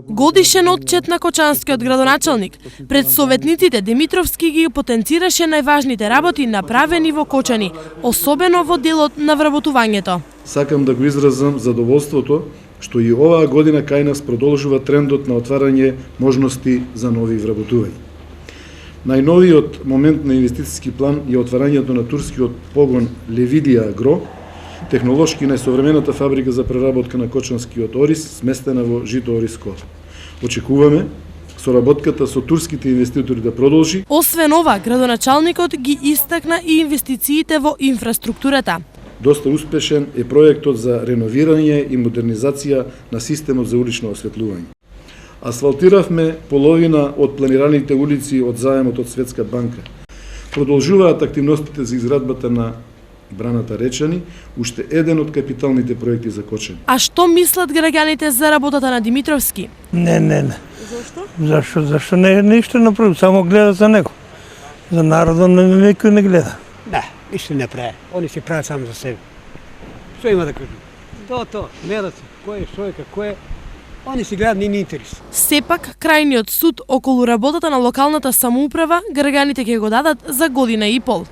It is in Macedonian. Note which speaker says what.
Speaker 1: Годишен отчет на Кочанскиот градоначалник пред советниците Димитровски ги потенцираше најважните работи направени во Кочани, особено во делот на вработувањето.
Speaker 2: Сакам да го изразам задоволството што и оваа година кај нас продолжува трендот на отварање можности за нови вработувања. Најновиот момент на инвестициски план е отварањето на турскиот погон Левидија Агро, технолошки најсовремената фабрика за преработка на кочанскиот ориз, сместена во Жито Ориз Код. Очекуваме соработката со турските инвеститори да продолжи.
Speaker 1: Освен ова, градоначалникот ги истакна и инвестициите во инфраструктурата.
Speaker 2: Доста успешен е проектот за реновирање и модернизација на системот за улично осветлување. Асфалтиравме половина од планираните улици од заемот од Светска банка. Продолжуваат активностите за изградбата на браната Речани, уште еден од капиталните проекти за Кочани.
Speaker 1: А што мислат граѓаните за работата на Димитровски?
Speaker 3: Не. Зашто? Зашто не ништо направи, само гледа за него. За народот никој не гледа.
Speaker 4: Да, ништо не прави. Они се прават само за себе. Што има да кажу? То, не да се, кој е, што е, како е. Они си гледат нивни интерес.
Speaker 1: Сепак, крајниот суд околу работата на локалната самоуправа граѓаните ќе го дадат за година и пол.